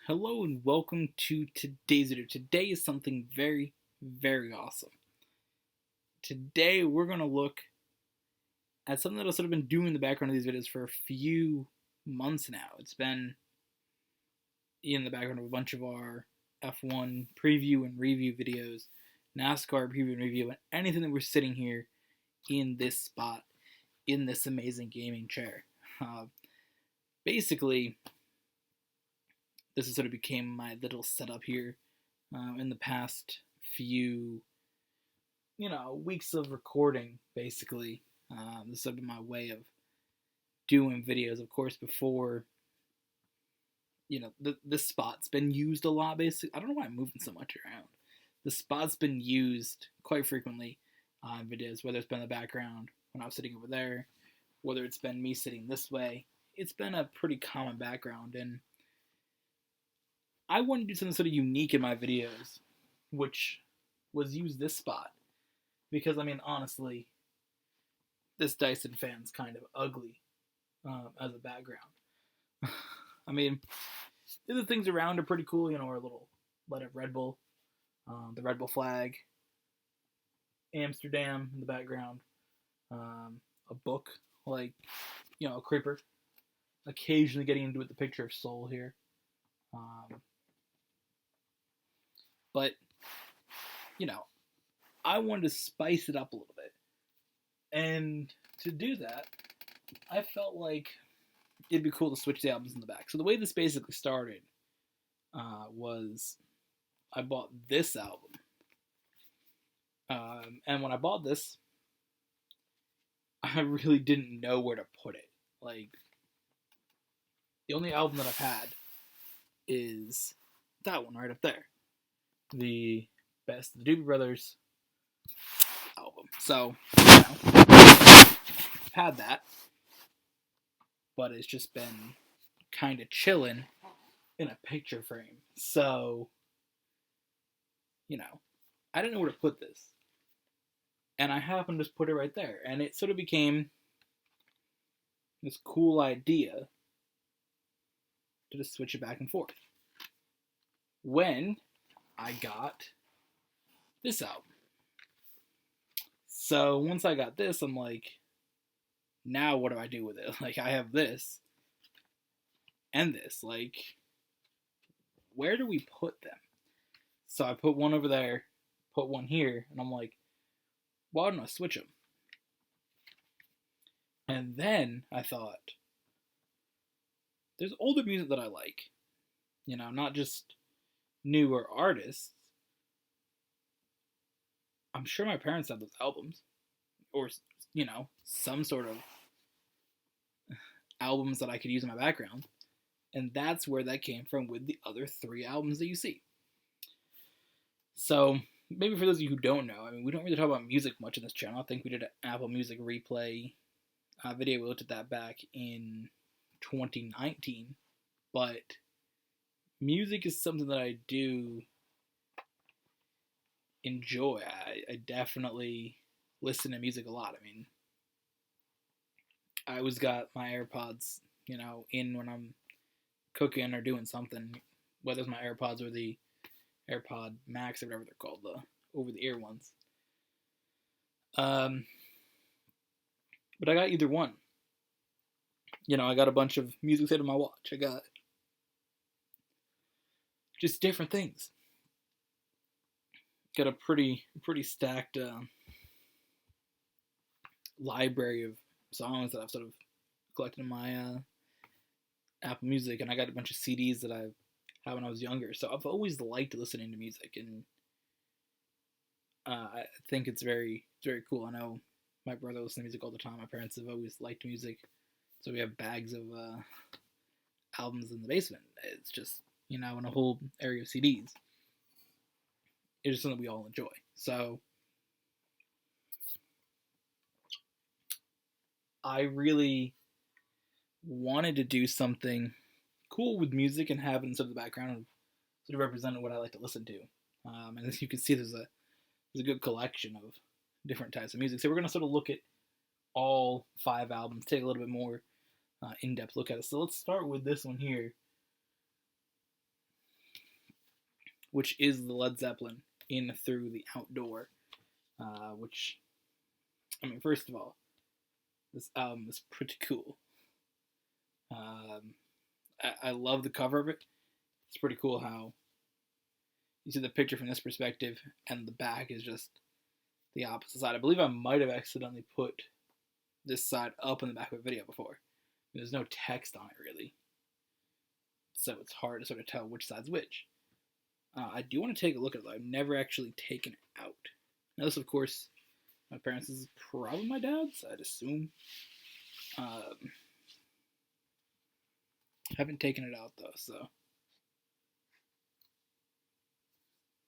Hello and welcome to today's video. Today is something very, very awesome. Today we're going to look at something that I've sort of been doing in the background of these videos for a few months now. It's been in the background of a bunch of our F1 preview and review videos, NASCAR preview and review, and anything that we're sitting here in this spot, in this amazing gaming chair. Basically, this has sort of became my little setup here in the past few, weeks of recording, basically. This has been my way of doing videos. Of course, before, this spot's been used a lot, basically. I don't know why I'm moving so much around. The spot's been used quite frequently on videos, whether it's been in the background when I was sitting over there, whether it's been me sitting this way. It's been a pretty common background, and I wanted to do something sort of unique in my videos, which was use this spot. Because, honestly, this Dyson fan's kind of ugly as a background. The other things around are pretty cool, our little light up Red Bull, the Red Bull flag, Amsterdam in the background, a book, like, a creeper, occasionally getting into it, the picture of Soul here. But, I wanted to spice it up a little bit. And to do that, I felt like it'd be cool to switch the albums in the back. So the way this basically started was I bought this album. And when I bought this, I really didn't know where to put it. Like, the only album that I've had is that one right up there. The Best of the Doobie Brothers album. So, I've had that, but it's just been kind of chilling in a picture frame. So, I didn't know where to put this. And I happened to just put it right there. And it sort of became this cool idea to just switch it back and forth. When I got this album. So once I got this, I'm like, now what do I do with it? Like, I have this and this. Like, where do we put them? So I put one over there, put one here, and I'm like, why don't I switch them? And then I thought, there's older music that I like. Not just newer artists. I'm sure my parents have those albums. Or, some sort of albums that I could use in my background. And that's where that came from with the other 3 albums that you see. So, maybe for those of you who don't know, we don't really talk about music much in this channel. I think we did an Apple Music replay video. We looked at that back in 2019. But music is something that I do enjoy. I definitely listen to music a lot. I always got my AirPods, in when I'm cooking or doing something, whether it's my AirPods or the AirPod Max or whatever they're called, the over-the-ear ones. But I got either one. I got a bunch of music set on my watch. I got just different things. Got a pretty stacked library of songs that I've sort of collected in my Apple Music, and I got a bunch of CDs that I had when I was younger. So I've always liked listening to music, and I think it's very, very cool. I know my brother listens to music all the time. My parents have always liked music, so we have bags of albums in the basement. It's just, in a whole area of CDs. It's just something we all enjoy. So I really wanted to do something cool with music and have it in sort of the background, sort of representing what I like to listen to. And as you can see, there's a good collection of different types of music. So we're going to sort of look at all 5 albums, take a little bit more in-depth look at it. So let's start with this one here. which is the Led Zeppelin In Through the Outdoor, which, I mean, first of all, this album is pretty cool. I love the cover of it. It's pretty cool how you see the picture from this perspective, and the back is just the opposite side. I believe I might have accidentally put this side up in the back of a video before. There's no text on it, really. So it's hard to sort of tell which side's which. I do want to take a look at it, though. I've never actually taken it out. Now, this, of course, my parents' this is probably my dad's, I'd assume. Haven't taken it out, though, so.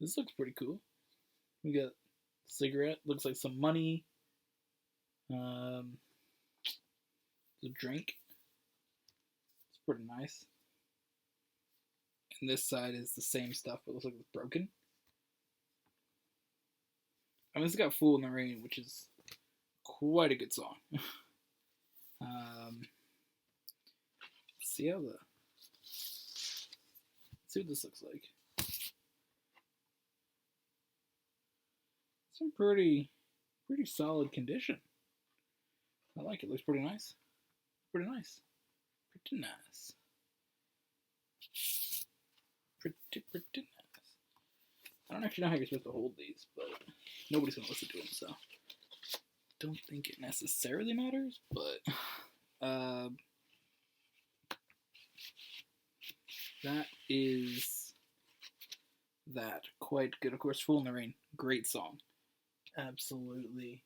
This looks pretty cool. We got a cigarette, looks like some money. The drink. It's pretty nice. And this side is the same stuff, but it looks like it's broken. I mean, this got Fool in the Rain, which is quite a good song. See what this looks like. It's in pretty solid condition. I like it. Looks pretty nice. Pretty nice. Pretty nice. Pretty nice. I don't actually know how you're supposed to hold these, but nobody's gonna listen to them, so don't think it necessarily matters. But that is that. Quite good. Of course, Fool in the Rain, great song. Absolutely.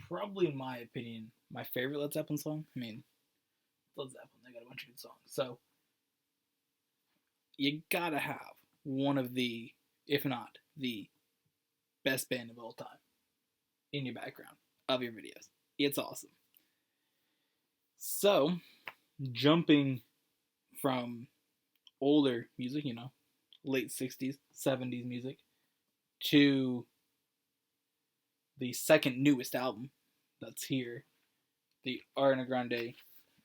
Probably, in my opinion, my favorite Led Zeppelin song. I mean, Led Zeppelin, they got a bunch of good songs. So, you gotta have one of the, if not the best band of all time in your background of your videos. It's awesome. So, jumping from older music, late 60s, 70s music, to the second newest album that's here, the Ariana Grande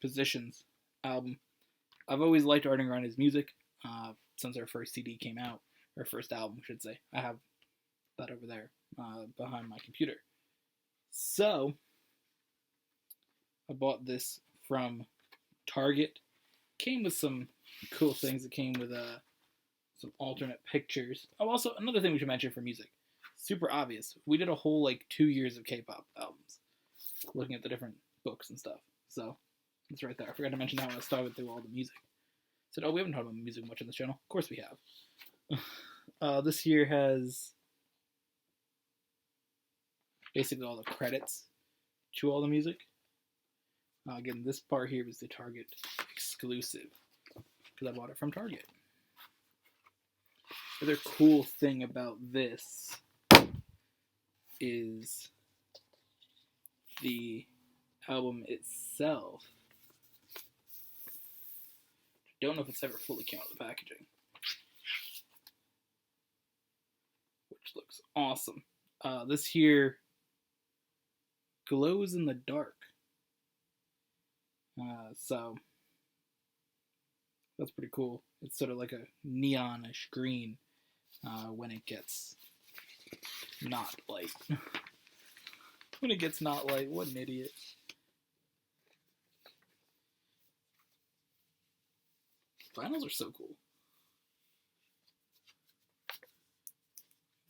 Positions album. I've always liked Ariana Grande's music since her first CD came out, her first album, I should say. I have that over there behind my computer. So, I bought this from Target. Came with some cool things. It came with some alternate pictures. Oh, also, another thing we should mention for music. Super obvious. We did a whole, 2 years of K-pop albums. Looking at the different books and stuff. So, it's right there. I forgot to mention that when I started through all the music. Said, we haven't talked about music much on this channel. Of course we have. This here has basically all the credits to all the music. Again, this part here was the Target exclusive, because I bought it from Target. The other cool thing about this is the album itself. Don't know if it's ever fully came out of the packaging, which looks awesome. This here glows in the dark. So that's pretty cool. It's sort of like a neonish green when it gets not light. When it gets not light, what an idiot. Vinyls are so cool.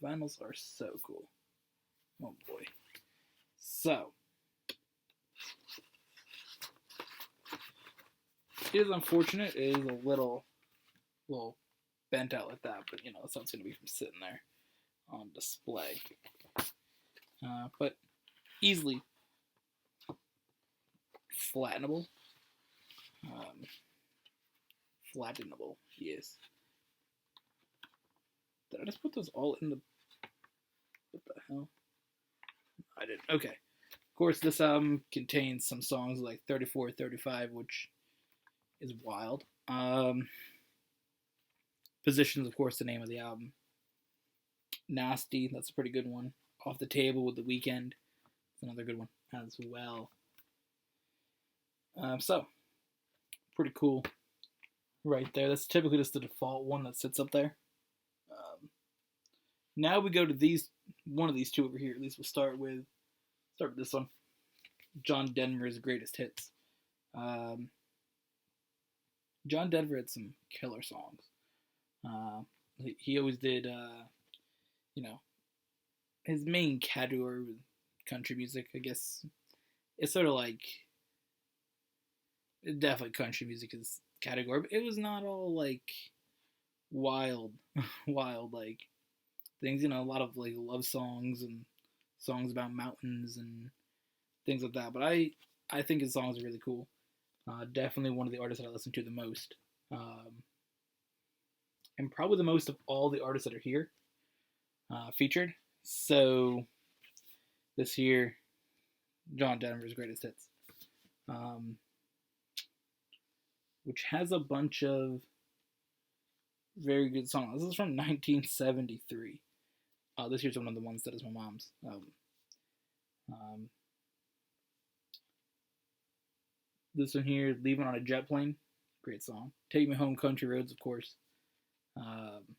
Vinyls are so cool. Oh boy. So, it is unfortunate. It is a little bent out like that, but that's how it's going to be from sitting there on display. But easily flattenable. Flattenable, yes. Did I just put those all in the... What the hell? I didn't. Okay. Of course, this album contains some songs like 34, 35, which is wild. Positions, of course, the name of the album. Nasty, that's a pretty good one. Off the Table with The Weeknd, that's another good one as well. So, pretty cool. right there. That's typically just the default one that sits up there. Um, Now we go to these one of these two over here. At least we'll start with this one. John Denver's greatest hits. Um, John Denver had some killer songs. Uh, he always did, you know, his main category was country music. I guess it's sort of like definitely country music is category, but it was not all like wild, wild like things. A lot of like love songs and songs about mountains and things like that. But I think his songs are really cool. Definitely one of the artists that I listen to the most, and probably the most of all the artists that are here featured. So this year, John Denver's greatest hits, um, which has a bunch of very good songs. This is from 1973. This here's one of the ones that is my mom's. Um, this one here, "Leaving on a Jet Plane," great song. "Take Me Home, Country Roads," of course. Um,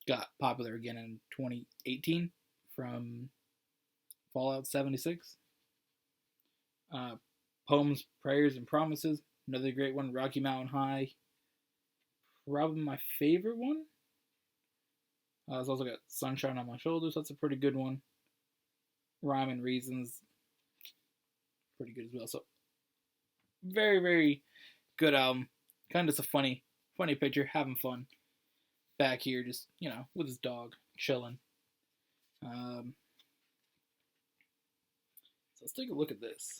got popular again in 2018 from Fallout 76. "Poems, Prayers, and Promises," another great one. "Rocky Mountain High," probably my favorite one. It's also got "Sunshine on My Shoulders." That's a pretty good one. "Rhyme and Reasons," pretty good as well. So very, very good album. Kind of just a funny picture, having fun back here, just with his dog, chilling. So let's take a look at this.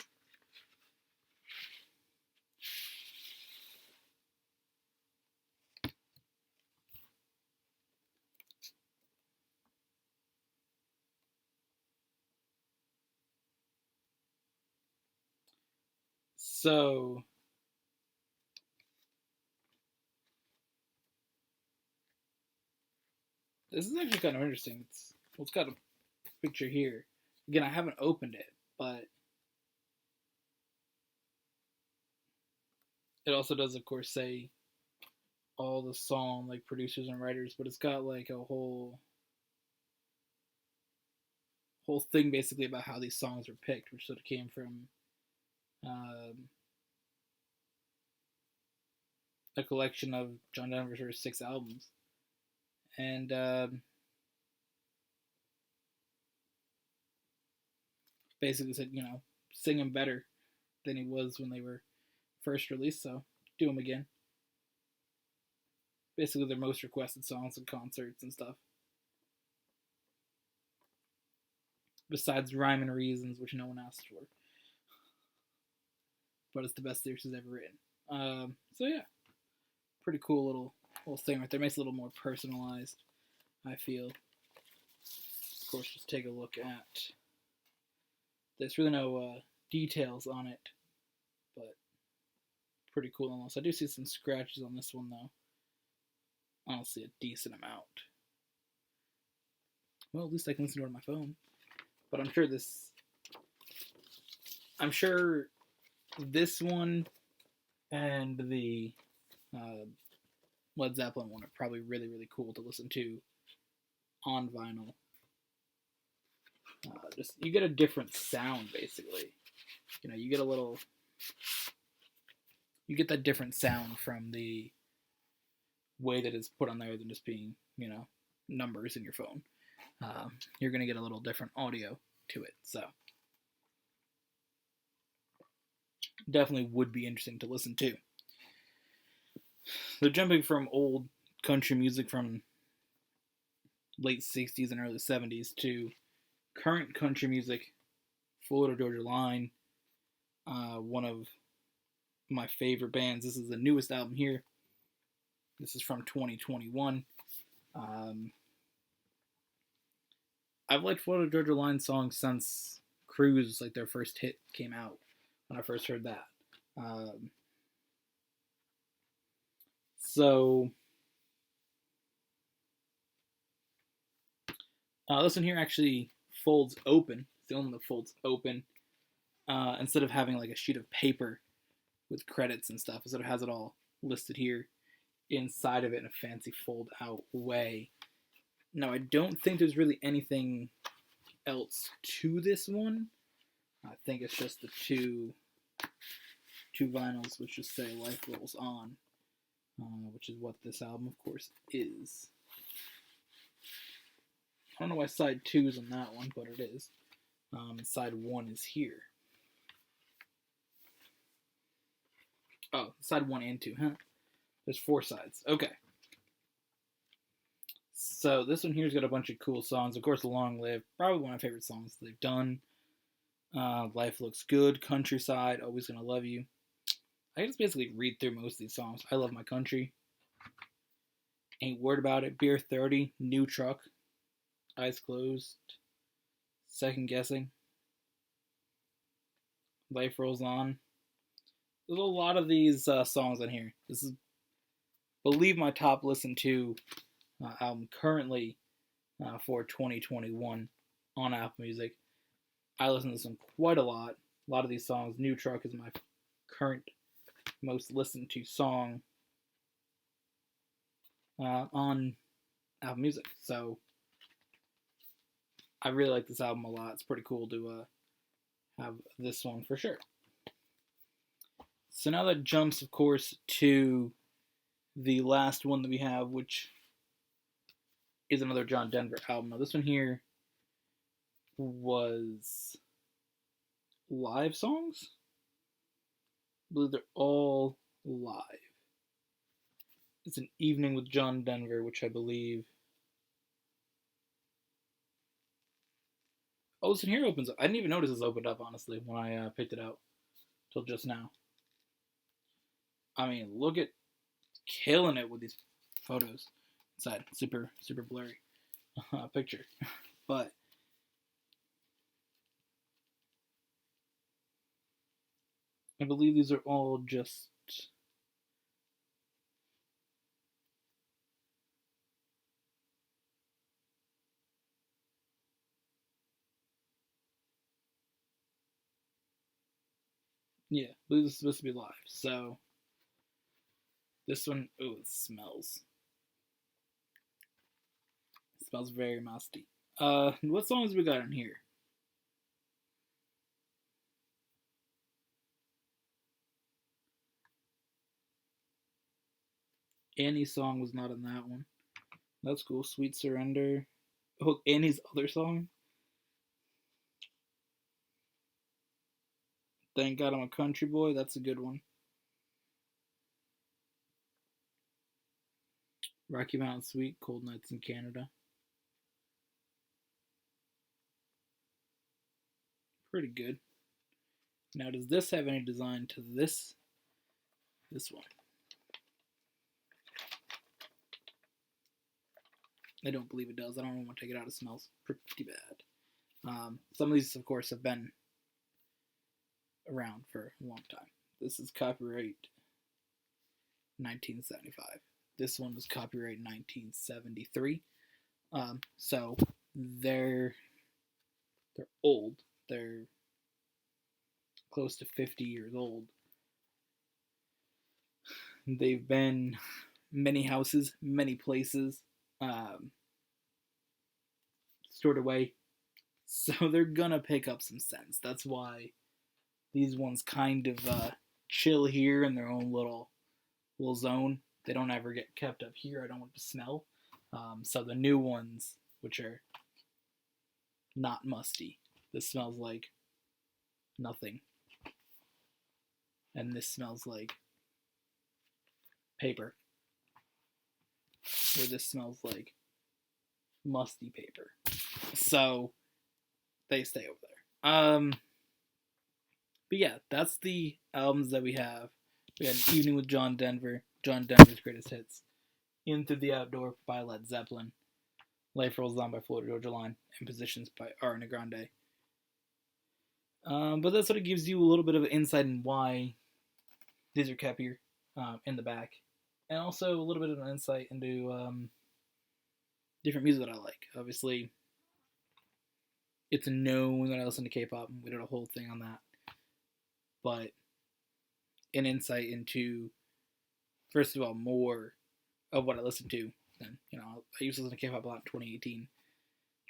So this is actually kind of interesting. It's got a picture here. Again, I haven't opened it, but it also does, of course, say all the song like producers and writers, but it's got like a whole thing basically about how these songs were picked, which sort of came from a collection of John Denver's first 6 albums, and basically said sing him better than he was when they were first released, so do them again. Basically, their most requested songs and concerts and stuff. Besides "Rhyme and Reasons," which no one asked for, but it's the best lyrics he's ever written. So yeah, pretty cool little thing right there. Makes it a little more personalized, I feel. Of course, just take a look at. There's really no details on it, but pretty cool almost. I do see some scratches on this one though. Honestly, a decent amount. Well, at least I can listen to it on my phone. But I'm sure this one and the Led Zeppelin one are probably really, really cool to listen to on vinyl. Just you get a different sound basically. You get that different sound from the way that it's put on there than just being numbers in your phone. You're gonna get a little different audio to it, so definitely would be interesting to listen to. They're jumping from old country music from late 60s and early 70s to current country music. Florida Georgia Line, one of my favorite bands. This is the newest album here. This is from 2021. I've liked Florida Georgia Line songs since Cruise, like their first hit, came out when I first heard that. So this one here actually folds open. It's the only one that folds open. Instead of having like a sheet of paper with credits and stuff, instead of has it all listed here inside of it in a fancy fold out way. Now, I don't think there's really anything else to this one. I think it's just the two vinyls which just say Life Rolls On, which is what this album, of course, is. I don't know why side 2 is on that one, but it is. Side 1 is here. Oh, side 1 and 2, huh? There's 4 sides. Okay. So this one here's got a bunch of cool songs. Of course, Long Live, probably one of my favorite songs they've done. Life Looks Good, Countryside, Always Gonna Love You. I can just basically read through most of these songs. I Love My Country, Ain't Worried About It, Beer 30, New Truck, Eyes Closed, Second Guessing, Life Rolls On. There's a lot of these songs on here. This is, I believe, my top listened to album currently for 2021 on Apple Music. I listen to this one quite a lot. A lot of these songs. New Truck is my current most listened to song on Apple Music. So I really like this album a lot. It's pretty cool to have this one for sure. So now that jumps, of course, to the last one that we have, which is another John Denver album. Now this one here was live songs. I believe they're all live. It's An Evening with John Denver, which I believe... Oh, this one here opens up. I didn't even notice this opened up, honestly, when I picked it out till just now. I mean, look at killing it with these photos inside. Super blurry picture. But I believe these are all just... Yeah, I believe this is supposed to be live. So this one, oh, it smells. It smells very musty. What songs we got in here? Annie's song was not in that one. That's cool. Sweet Surrender. Oh, Annie's other song. Thank God I'm a Country Boy. That's a good one. Rocky Mountain Suite. Cold Nights in Canada. Pretty good. Now, does this have any design to this one? I don't believe it does. I don't want to take it out. It smells pretty bad. Some of these, of course, have been around for a long time. This is copyright 1975. This one was copyright 1973. So they're old. They're close to 50 years old. They've been many houses, many places, stored away. So they're gonna pick up some sense. That's why these ones kind of chill here in their own little zone. They don't ever get kept up here. I don't want to smell. So the new ones, which are not musty, this smells like nothing. And this smells like paper. Or this smells like musty paper. So they stay over there. But yeah, that's the albums that we have. We had An Evening with John Denver, John Denver's Greatest Hits, Into the Outdoor by Led Zeppelin, Life Rolls On by Florida Georgia Line, and Positions by Ariana Grande. But that sort of gives you a little bit of an insight in why these are kept here in the back. And also a little bit of an insight into different music that I like. Obviously, it's known that I listen to K-pop, and we did a whole thing on that. But an insight into first of all, more of what I listen to than, I used to listen to K-pop a lot in 2018.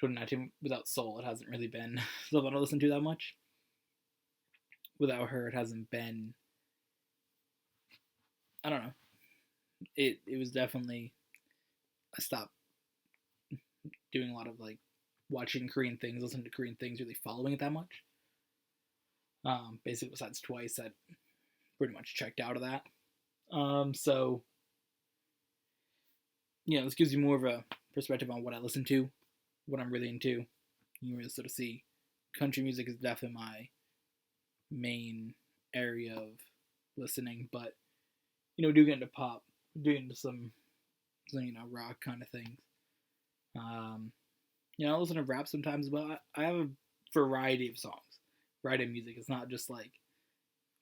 2019, without Soul, it hasn't really been stuff I don't listen to that much. Without her, it hasn't been, I don't know. It was definitely, I stopped doing a lot of like watching Korean things, listening to Korean things, really following it that much. Basically, besides Twice, I pretty much checked out of that. So this gives you more of a perspective on what I listen to, what I'm really into. You can really sort of see country music is definitely my main area of listening, but do get into pop, do get into some rock kind of things. I listen to rap sometimes, but I have a variety of songs, variety of music. It's not just like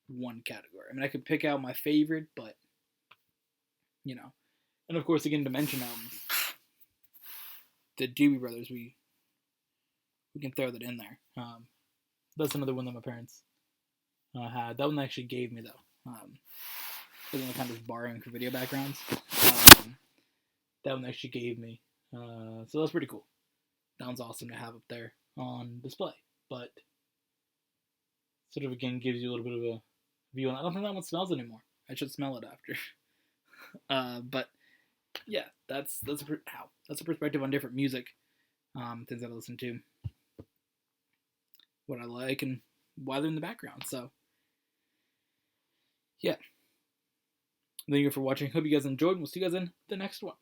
one category. I mean, I could pick out my favorite, but and of course, again, Dimension albums, the Doobie Brothers, we can throw that in there. That's another one that my parents had. That one they actually gave me though. Kind of just borrowing for video backgrounds. That one they actually gave me. So that's pretty cool. That one's awesome to have up there on display. But sort of again gives you a little bit of a view on. I don't think that one smells anymore. I should smell it after. But yeah, that's a perspective on different music, things that I listen to, what I like, and why they're in the background. So yeah, thank you for watching. Hope you guys enjoyed, and we'll see you guys in the next one.